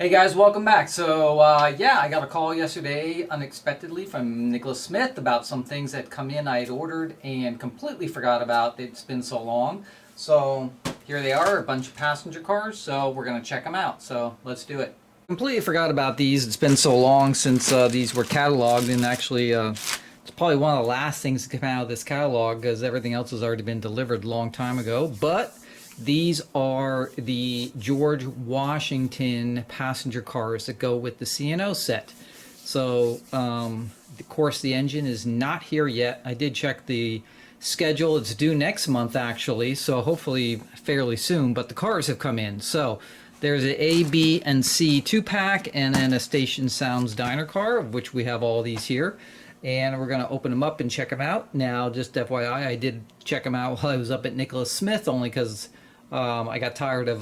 Hey guys, welcome back. So yeah, I got a call yesterday unexpectedly from Nicholas Smith about some things that come in I had ordered and completely forgot about. It's been so long. So here they are, a bunch of passenger cars. So we're gonna check them out. So let's do it. Completely forgot about these. It's been so long since these were cataloged, and actually it's probably one of the last things to come out of this catalog because everything else has already been delivered a long time ago. But these are the George Washington passenger cars that go with the C&O set. So, of course, the engine is not here yet. I did check the schedule. It's due next month, actually, so hopefully fairly soon. But the cars have come in. So there's an A, B, and C two-pack, and then a Station Sounds Diner car, of which we have all these here. And we're going to open them up and check them out. Now, just FYI, I did check them out while I was up at Nicholas Smith, only because I got tired of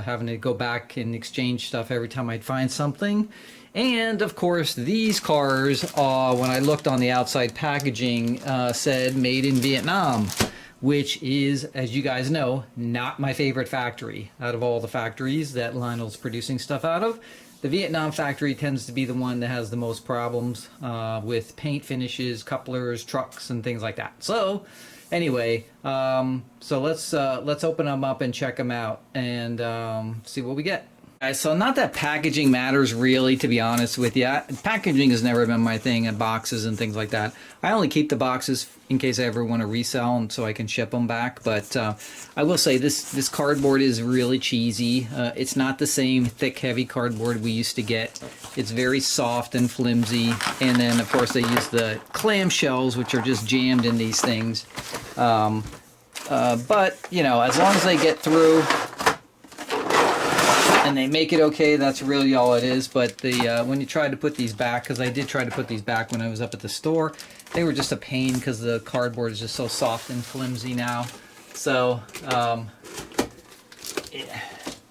having to go back and exchange stuff every time I'd find something. And of course, these cars, when I looked on the outside packaging, said made in Vietnam, which is, as you guys know, not my favorite factory out of all the factories that Lionel's producing stuff out of. The Vietnam factory tends to be the one that has the most problems with paint finishes, couplers, trucks, and things like that. So anyway, so let's open them up and check them out and see what we get. Guys, so not that packaging matters really, to be honest with you. Packaging has never been my thing, and boxes and things like that. I only keep the boxes in case I ever want to resell and so I can ship them back. But I will say this cardboard is really cheesy. It's not the same thick, heavy cardboard we used to get. It's very soft and flimsy. And then, of course, they use the clamshells, which are just jammed in these things. But, you know, as long as they get through and they make it okay, that's really all it is. But the when you try to put these back, because I did try to put these back when I was up at the store, they were just a pain because the cardboard is just so soft and flimsy now. So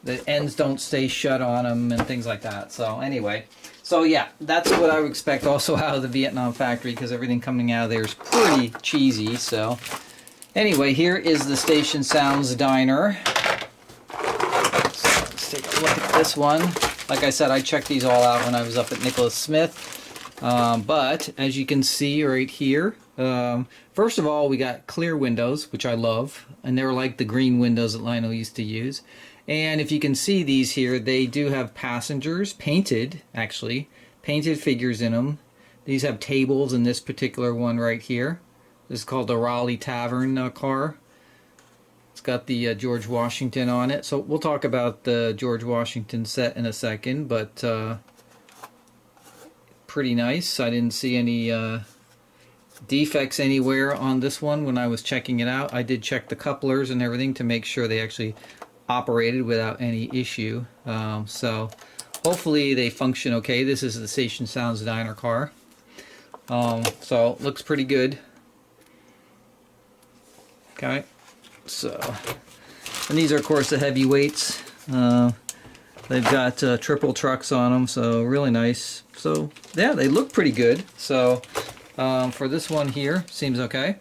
the ends don't stay shut on them and things like that. So anyway, so yeah, that's what I would expect also out of the Vietnam factory, because everything coming out of there is pretty cheesy. So anyway, here is the Station Sounds Diner. Take a look at this one. Like I said, I checked these all out when I was up at Nicholas Smith. But as you can see right here, first of all, we got clear windows, which I love, and they're like the green windows that Lionel used to use. And if you can see these here, they do have passengers painted, actually painted figures in them. These have tables in this particular one right here. This is called the Raleigh Tavern car. It's got the George Washington on it. So we'll talk about the George Washington set in a second, but pretty nice. I didn't see any defects anywhere on this one when I was checking it out. I did check the couplers and everything to make sure they actually operated without any issue. So hopefully they function okay. This is the Station Sounds Diner car. So looks pretty good. Okay. So, and these are of course the heavyweights. They've got triple trucks on them, so really nice. So yeah, they look pretty good. So for this one here, seems okay.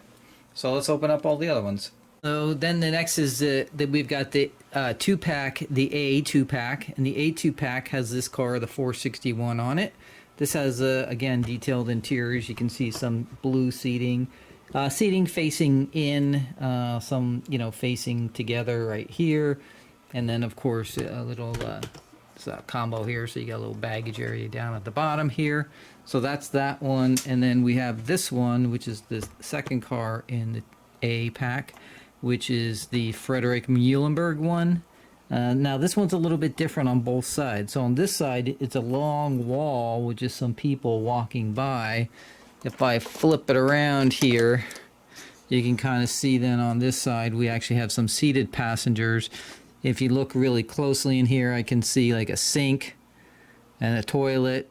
So let's open up all the other ones. So then the next is that we've got the two-pack, the A two-pack, and the A two-pack has this car, the 461 on it. This has again detailed interiors. You can see some blue seating. Seating facing in, some, facing together right here. And then, of course, a little combo here. So you got a little baggage area down at the bottom here. So that's that one. And then we have this one, which is the second car in the A pack, which is the Frederick Muhlenberg one. Now, this one's a little bit different on both sides. So on this side, it's a long wall with just some people walking by. If I flip it around here, you can kind of see then on this side we actually have some seated passengers. If you look really closely in here, I can see like a sink and a toilet.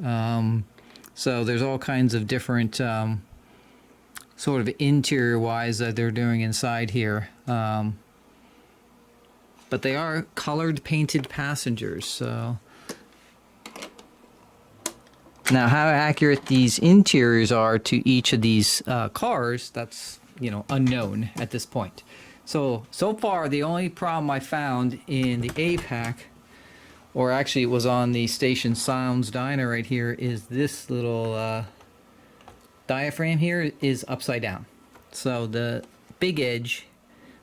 So there's all kinds of different sort of interior-wise that they're doing inside here. But they are colored painted passengers, so... Now, how accurate these interiors are to each of these cars, that's, unknown at this point. So far, the only problem I found in the A pack or actually it was on the Station Sounds Diner right here, is this little diaphragm here is upside down. So the big edge,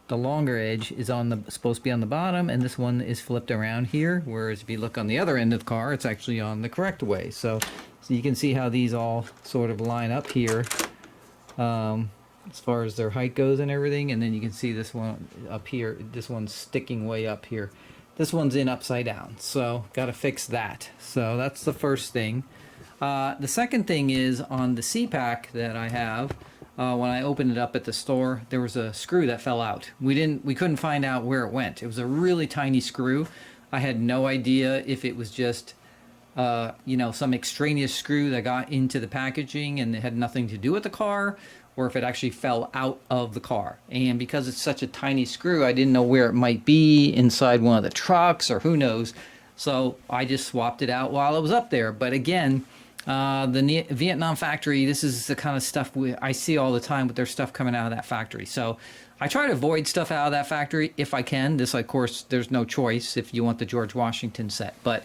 the longer edge, is on the supposed to be on the bottom, and this one is flipped around here, whereas if you look on the other end of the car, it's actually on the correct way. So you can see how these all sort of line up here, as far as their height goes and everything. And then you can see this one up here, this one's sticking way up here. This one's in upside down, so got to fix that. So that's the first thing. The second thing is on the C-Pack that I have. When I opened it up at the store, there was a screw that fell out. We couldn't find out where it went. It was a really tiny screw. I had no idea if it was just some extraneous screw that got into the packaging and it had nothing to do with the car, or if it actually fell out of the car. And because it's such a tiny screw, I didn't know where it might be, inside one of the trucks or who knows. So I just swapped it out while it was up there. But again, the Vietnam factory, this is the kind of stuff I see all the time with their stuff coming out of that factory. So I try to avoid stuff out of that factory if I can. This, of course, there's no choice if you want the George Washington set. But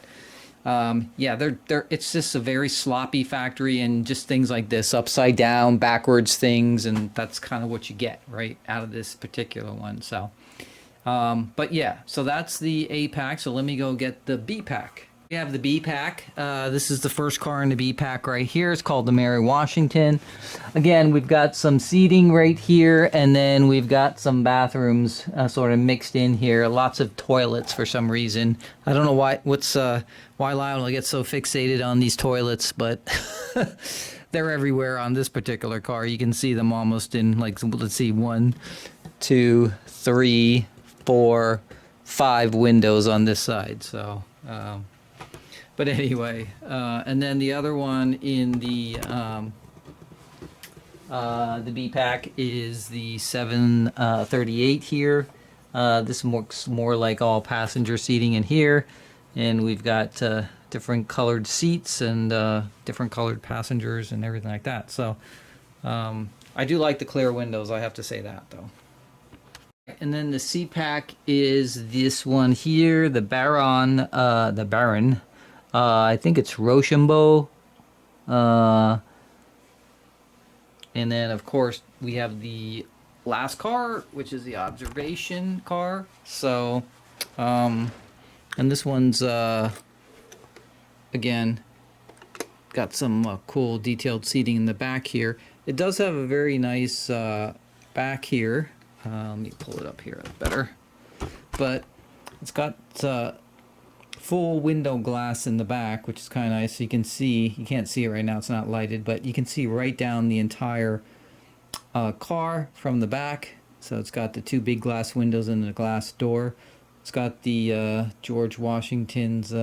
yeah, it's just a very sloppy factory, and just things like this, upside down, backwards things, and that's kind of what you get right out of this particular one. So, but yeah, so that's the A pack. So let me go get the B pack. We have the B pack. This is the first car in the B pack right here. It's called the Mary Washington. Again, we've got some seating right here, and then we've got some bathrooms sort of mixed in here. Lots of toilets for some reason. I don't know why Lionel gets so fixated on these toilets, but they're everywhere on this particular car. You can see them almost in, like, let's see, 1, 2, 3, 4, 5 windows on this side. So. But anyway, and then the other one in the B pack is the 738 here. This looks more like all passenger seating in here, and we've got different colored seats and different colored passengers and everything like that. So I do like the clear windows, I have to say that though. And then the C pack is this one here, the Baron. I think it's Rochambeau. And then, of course, we have the last car, which is the observation car. So, and this one's, again, got some cool detailed seating in the back here. It does have a very nice back here. Let me pull it up here better. But it's got full window glass in the back, which is kind of nice. So you can see, you can't see it right now, it's not lighted, but you can see right down the entire car from the back. So it's got the 2 big glass windows and the glass door. It's got the George Washington's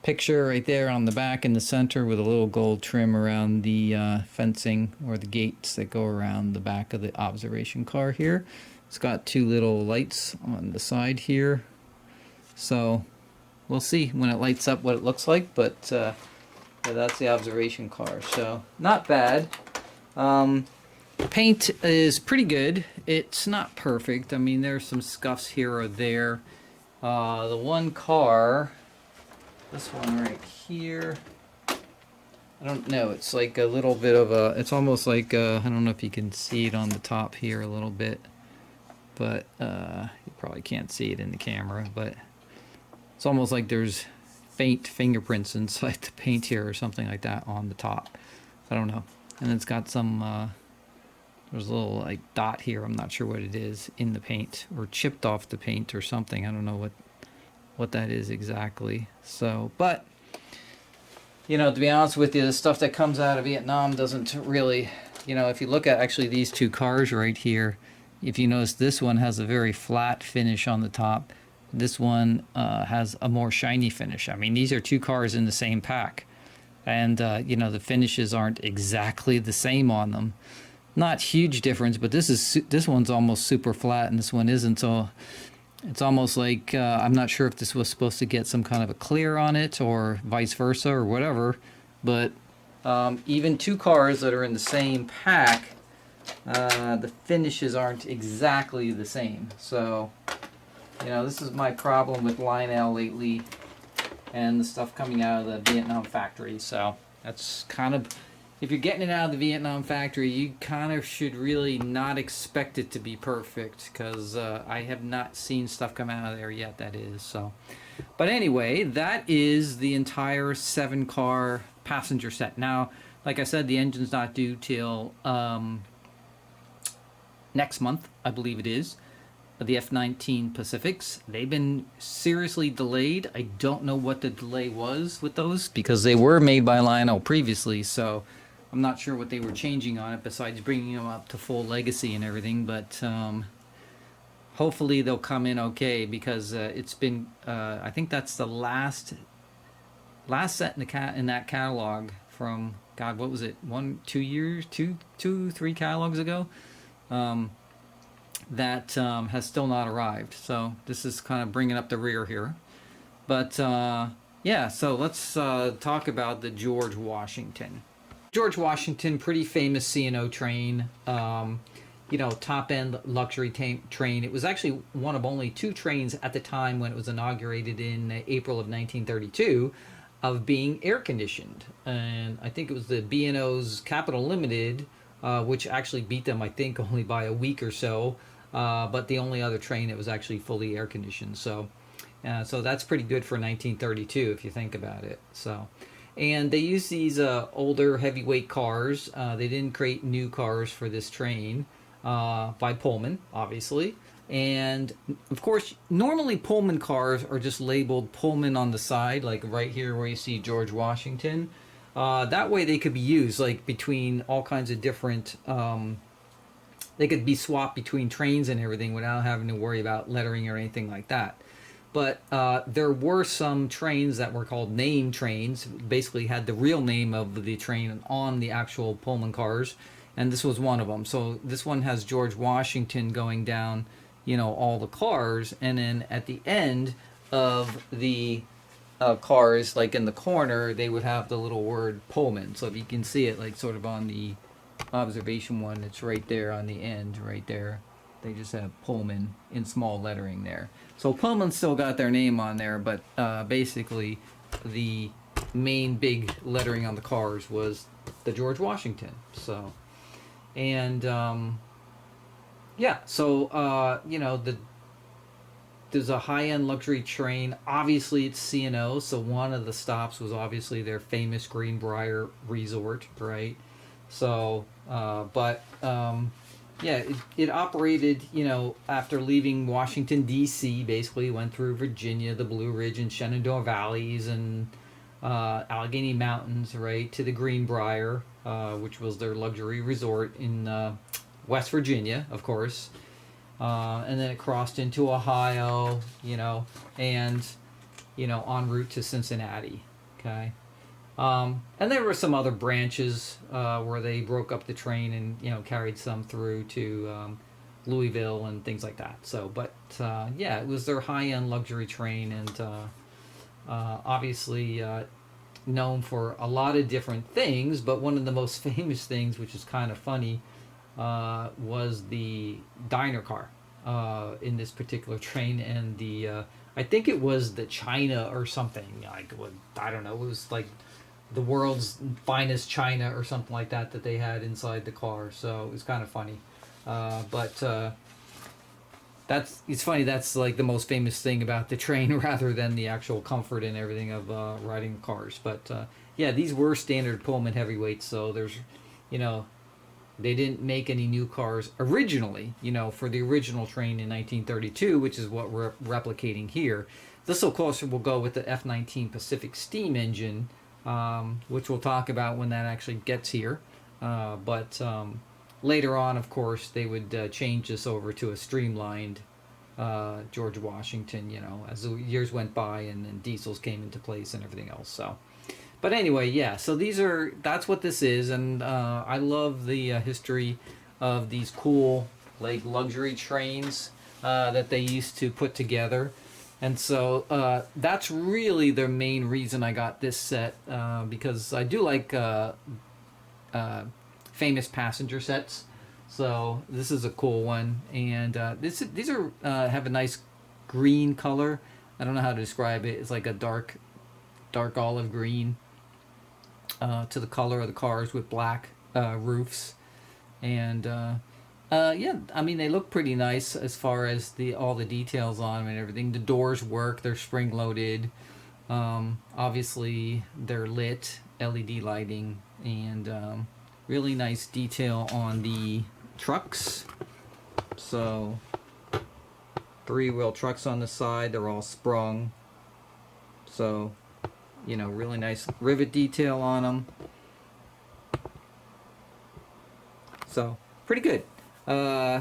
picture right there on the back in the center, with a little gold trim around the fencing or the gates that go around the back of the observation car here. It's got 2 little lights on the side here. So we'll see when it lights up what it looks like, but yeah, that's the observation car. So not bad. Paint is pretty good. It's not perfect. I mean, there's some scuffs here or there. The one car, this one right here, I don't know, it's like a little bit of a, it's almost like I don't know if you can see it on the top here a little bit, but you probably can't see it in the camera, but it's almost like there's faint fingerprints inside the paint here or something like that on the top. I don't know. And it's got some, there's a little like dot here, I'm not sure what it is, in the paint, or chipped off the paint or something. I don't know what that is exactly. So, but, you know, to be honest with you, the stuff that comes out of Vietnam doesn't really, you know, if you look at actually these 2 cars right here, if you notice, this one has a very flat finish on the top. This one has a more shiny finish. I mean, these are 2 cars in the same pack. And, you know, the finishes aren't exactly the same on them. Not huge difference, but this one's almost super flat and this one isn't. So it's almost like, I'm not sure if this was supposed to get some kind of a clear on it or vice versa or whatever. But even 2 cars that are in the same pack, the finishes aren't exactly the same. So, you know, this is my problem with Lionel lately. and the stuff coming out of the Vietnam factory. So that's kind of, if you're getting it out of the Vietnam factory, you kind of should really not expect it to be perfect, because I have not seen stuff come out of there yet that is. So, but anyway, that is the entire 7-car passenger set. Now, like I said, the engine's not due till next month, I believe it is. The F-19 Pacifics, they've been seriously delayed. I don't know what the delay was with those, because they were made by Lionel previously, so I'm not sure what they were changing on it besides bringing them up to full legacy and everything. But hopefully they'll come in okay, because it's been I think that's the last set in that catalog from, God, what was it, 2 years, 3 catalogs ago, that has still not arrived. So this is kind of bringing up the rear here. But yeah, so let's talk about the George Washington. George Washington, pretty famous C&O train, you know, top-end luxury train. It was actually one of only 2 trains at the time when it was inaugurated in April of 1932 of being air-conditioned. And I think it was the B&O's Capital Limited, which actually beat them, I think, only by a week or so, but the only other train that was actually fully air-conditioned. So that's pretty good for 1932 if you think about it. So. And they used these older heavyweight cars. They didn't create new cars for this train by Pullman, obviously. And, of course, normally Pullman cars are just labeled Pullman on the side, like right here where you see George Washington. That way they could be used, like, between all kinds of different... they could be swapped between trains and everything without having to worry about lettering or anything like that. But there were some trains that were called name trains, basically had the real name of the train on the actual Pullman cars, and this was one of them. So this one has George Washington going down, you know, all the cars, and then at the end of the cars, like in the corner, they would have the little word Pullman. So if you can see it, like sort of on the observation one, it's right there on the end, right there. They just have Pullman in small lettering there. So Pullman still got their name on there, but basically the main big lettering on the cars was the George Washington. So, and yeah, so you know, there's a high-end luxury train. Obviously, it's C&O, so one of the stops was obviously their famous Greenbrier Resort, right? So, yeah, it operated, you know, after leaving Washington, D.C., basically went through Virginia, the Blue Ridge and Shenandoah Valleys and Allegheny Mountains, right, to the Greenbrier, which was their luxury resort in West Virginia, of course. And then it crossed into Ohio, you know, and, you know, en route to Cincinnati, okay? And there were some other branches where they broke up the train and, you know, carried some through to Louisville and things like that. So, but yeah, it was their high-end luxury train, and obviously known for a lot of different things. But one of the most famous things, which is kind of funny, was the diner car in this particular train, and the I think it was the China or something. Like, I don't know. It was like the world's finest china or something like that they had inside the car. So it was kind of funny. But it's funny, that's like the most famous thing about the train rather than the actual comfort and everything of riding cars. But yeah, these were standard Pullman heavyweights, so there's, you know, they didn't make any new cars originally, you know, for the original train in 1932, which is what we're replicating here. This, of course, will go with the F-19 Pacific steam engine, which we'll talk about when that actually gets here. But later on, of course, they would change this over to a streamlined George Washington, you know, as the years went by and then diesels came into place and everything else. So, but anyway, yeah, so that's what this is. And I love the history of these cool, like, luxury trains that they used to put together. And so that's really the main reason I got this set, because I do like famous passenger sets. So this is a cool one, and these are have a nice green color. I don't know how to describe it. It's like a dark dark olive green to the color of the cars with black roofs. And yeah, I mean, they look pretty nice as far as all the details on them and everything. The doors work, they're spring loaded. Obviously, they're lit, LED lighting, and really nice detail on the trucks. So, 3-wheel trucks on the side, they're all sprung. So, you know, really nice rivet detail on them. So, pretty good.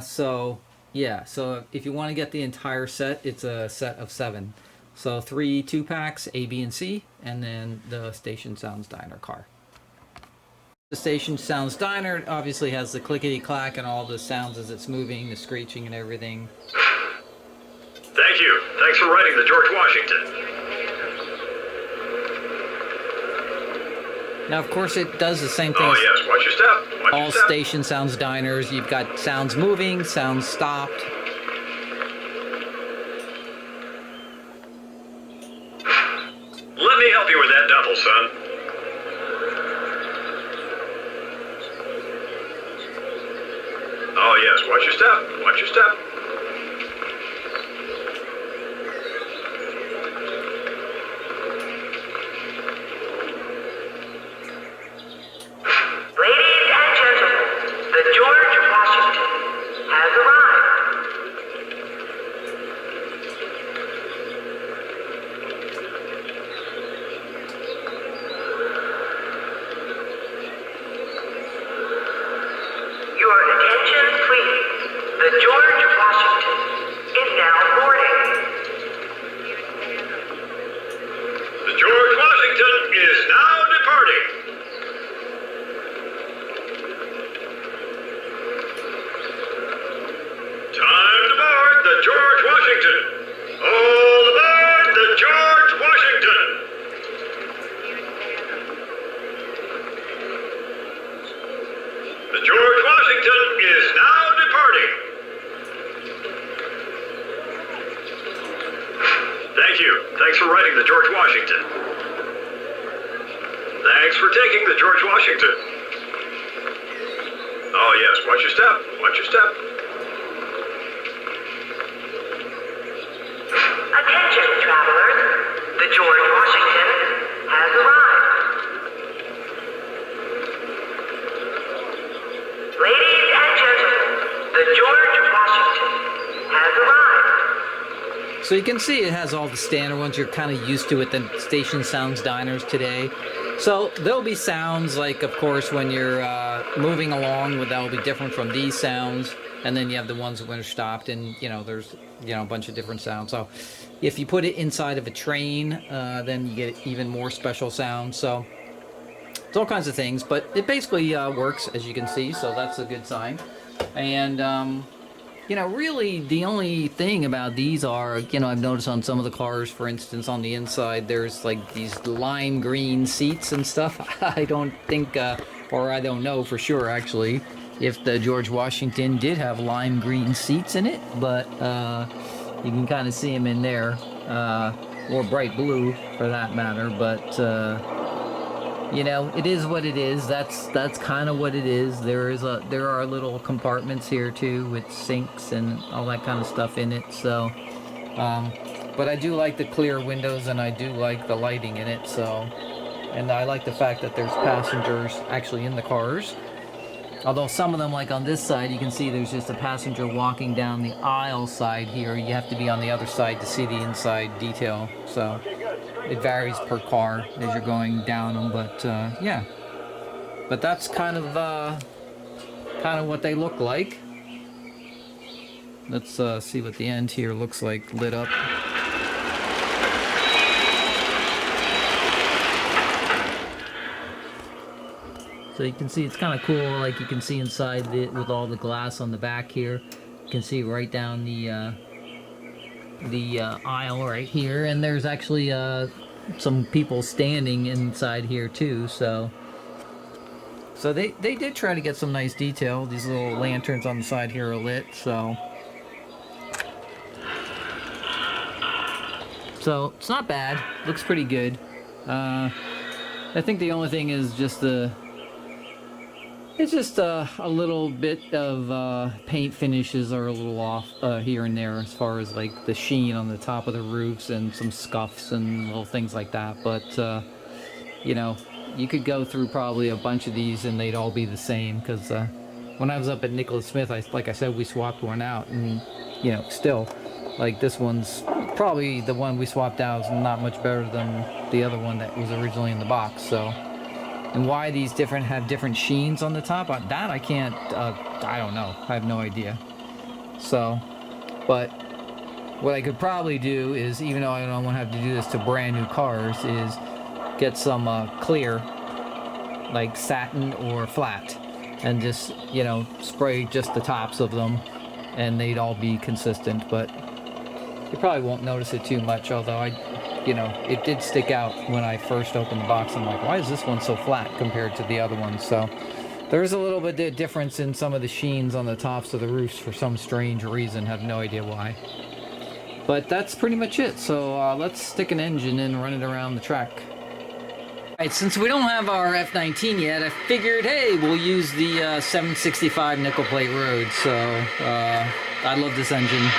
So, yeah, so if you want to get the entire set, it's a set of 7. So 3 2-packs, A, B, and C, and then the Station Sounds Diner car. The Station Sounds Diner obviously has the clickety-clack and all the sounds as it's moving, the screeching and everything. Thank you. Thanks for writing the George Washington. Now, of course, it does the same thing. Oh, yes. Watch your step. Watch all your step. Station Sounds Diners. You've got sounds moving, sounds stopped. Let me help you with that duffel, son. Oh, yes. Watch your step. Watch your step. Ladies and gentlemen, the George Washington has arrived. Your attention, please. The George Washington is now boarding. The George Washington is now departing. Time to board the George Washington. All aboard the George Washington. The George Washington is now departing. Thank you. Thanks for writing the George Washington. Thanks for taking the George Washington. Oh, yes. Watch your step. Watch your step. Attention, travelers. The George Washington has arrived. Ladies and gentlemen, the George Washington has arrived. So you can see it has all the standard ones you're kind of used to at the Station Sounds Diners today. So there'll be sounds like, of course, when you're moving along, that'll be different from these sounds. And then you have the ones when they're stopped, and you know there's a bunch of different sounds. So if you put it inside of a train, then you get even more special sounds. So it's all kinds of things, but it basically works, as you can see. So that's a good sign. And really the only thing about these are, I've noticed on some of the cars, for instance, on the inside, there's like these lime green seats and stuff. I don't think, or I don't know for sure actually, if the George Washington did have lime green seats in it, but you can kind of see them in there, or bright blue for that matter. But it is what it is. That's kind of what it is. There are little compartments here too with sinks and all that kind of stuff in it. So, but I do like the clear windows and I do like the lighting in it. So, and I like the fact that there's passengers actually in the cars. Although some of them, like on this side, you can see there's just a passenger walking down the aisle side here. You have to be on the other side to see the inside detail. So it varies per car as you're going down them. But yeah, but that's kind of what they look like. Let's see what the end here looks like lit up. So you can see it's kind of cool, like you can see inside it with all the glass on the back here. You can see right down the aisle right here, and there's actually some people standing inside here too. So they did try to get some nice detail. These little lanterns on the side here are lit, so it's not bad. Looks pretty good. I think the only thing is just it's just a little bit of paint finishes are a little off here and there as far as like the sheen on the top of the roofs and some scuffs and little things like that. But you know, you could go through probably a bunch of these and they'd all be the same, because when I was up at Nicholas Smith, like I said, we swapped one out, and you know, still, like this one's probably the one we swapped out is not much better than the other one that was originally in the box. So. And why these have different sheens on the top, that I can't, I don't know. I have no idea. So, but what I could probably do is, even though I don't want to have to do this to brand new cars, is get some clear, like satin or flat, and just, you know, spray just the tops of them, and they'd all be consistent. But you probably won't notice it too much, although you know, it did stick out when I first opened the box. I'm like, why is this one so flat compared to the other ones? So there's a little bit of difference in some of the sheens on the tops of the roofs for some strange reason. Have no idea why. But that's pretty much it. So let's stick an engine in and run it around the track. Alright, since we don't have our F-19 yet, I figured, hey, we'll use the 765 nickel plate road. So I love this engine.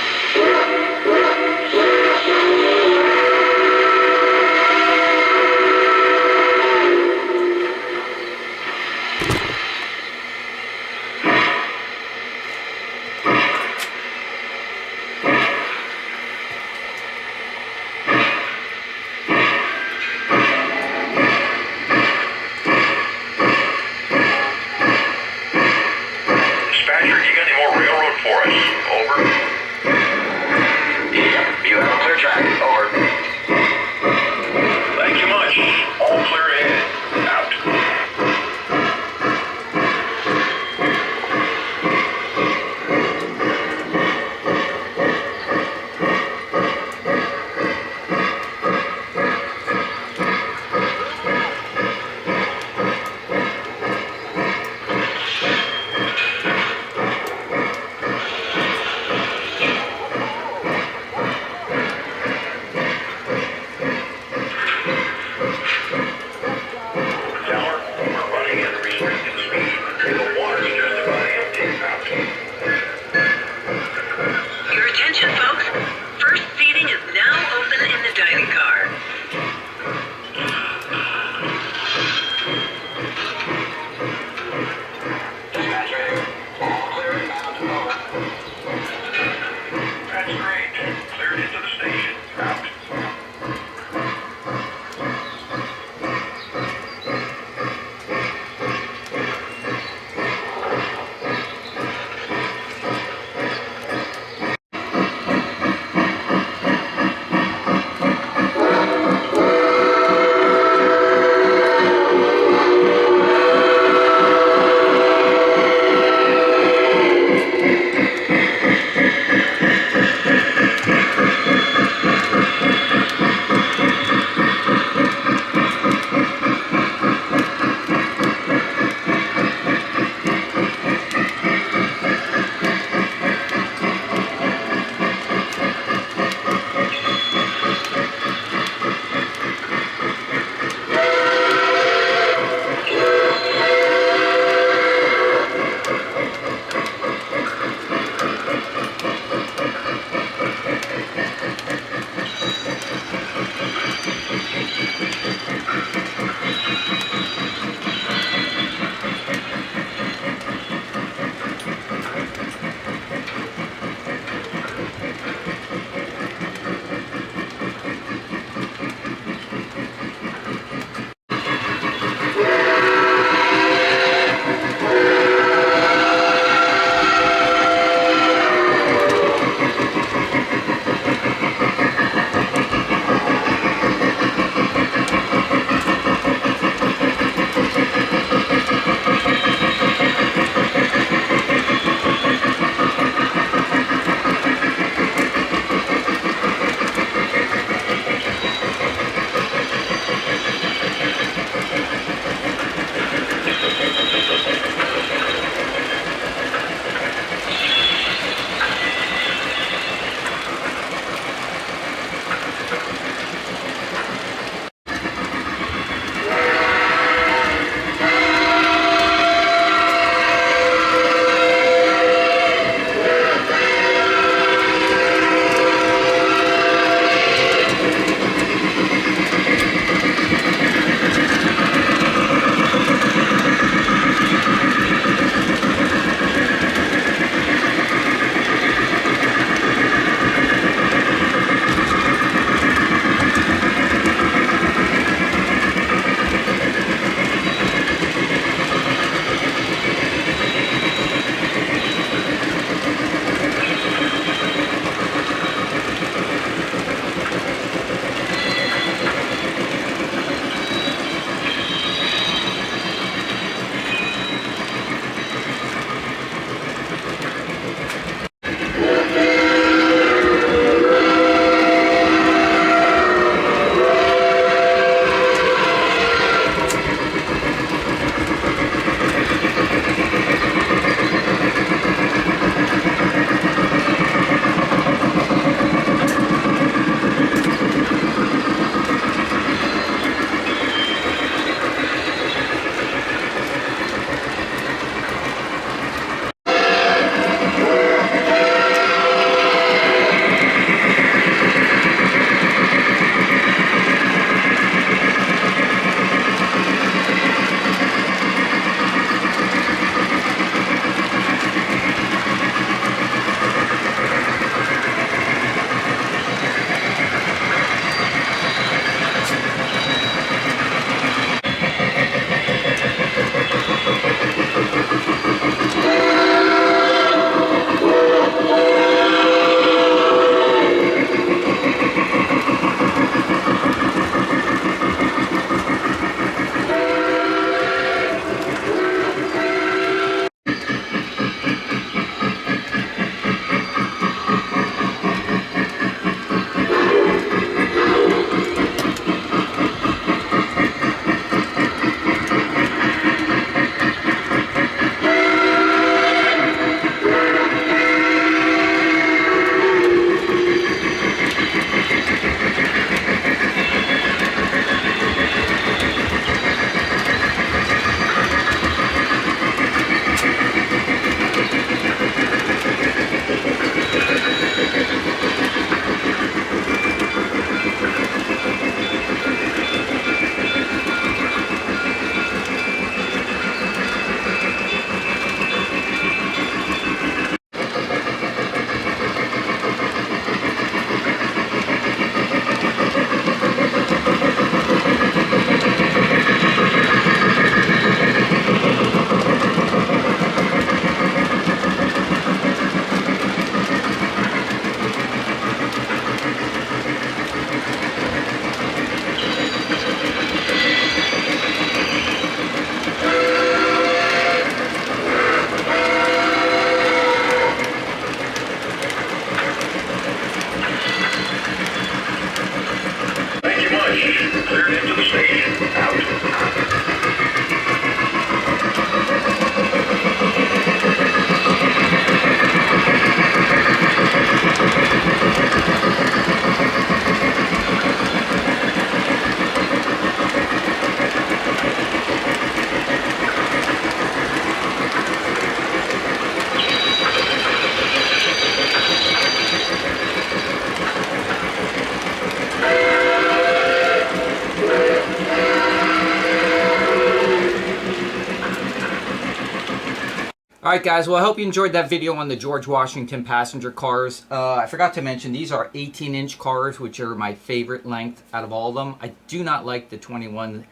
Alright guys, well I hope you enjoyed that video on the George Washington passenger cars. I forgot to mention these are 18-inch cars, which are my favorite length out of all of them. I do not like the 21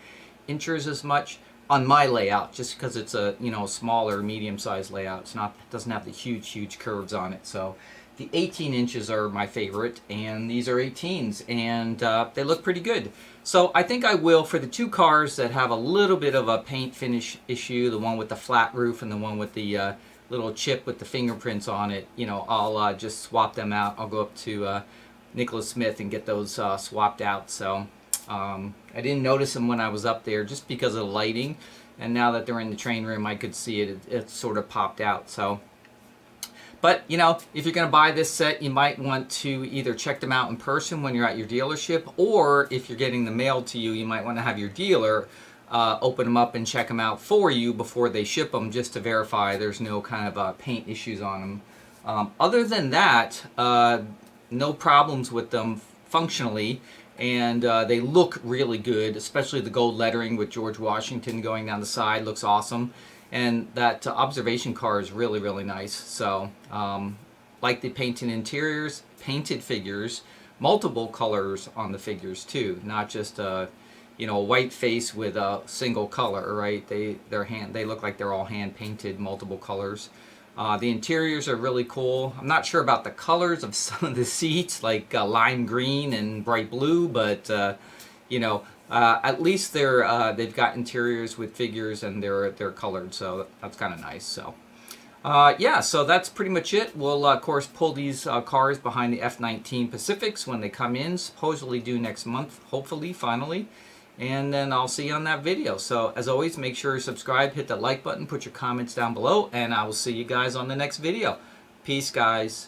inches as much on my layout, just because it's a smaller, medium-sized layout. It doesn't have the huge curves on it. So the 18 inches are my favorite, and these are 18s, and they look pretty good. So I think I will, for the two cars that have a little bit of a paint finish issue, the one with the flat roof and the one with the little chip with the fingerprints on it, I'll just swap them out. I'll go up to Nicholas Smith and get those swapped out. So I didn't notice them when I was up there just because of the lighting, and now that they're in the train room I could see it. It sort of popped out. So, but if you're going to buy this set, you might want to either check them out in person when you're at your dealership, or if you're getting them mailed to you, you might want to have your dealer open them up and check them out for you before they ship them, just to verify there's no kind of paint issues on them. Other than that, no problems with them functionally, and they look really good, especially the gold lettering with George Washington going down the side looks awesome. And that observation car is really nice. So, like the painted interiors, painted figures, multiple colors on the figures too, not just a white face with a single color, right? They look like they're all hand painted, multiple colors. The interiors are really cool. I'm not sure about the colors of some of the seats, like lime green and bright blue, but at least they've got interiors with figures and they're colored, so that's kind of nice. So yeah, so that's pretty much it. We'll of course pull these cars behind the F-19 Pacifics when they come in, supposedly due next month, hopefully, finally. And then I'll see you on that video. So as always, make sure you subscribe, hit the like button, put your comments down below, and I will see you guys on the next video. Peace, guys.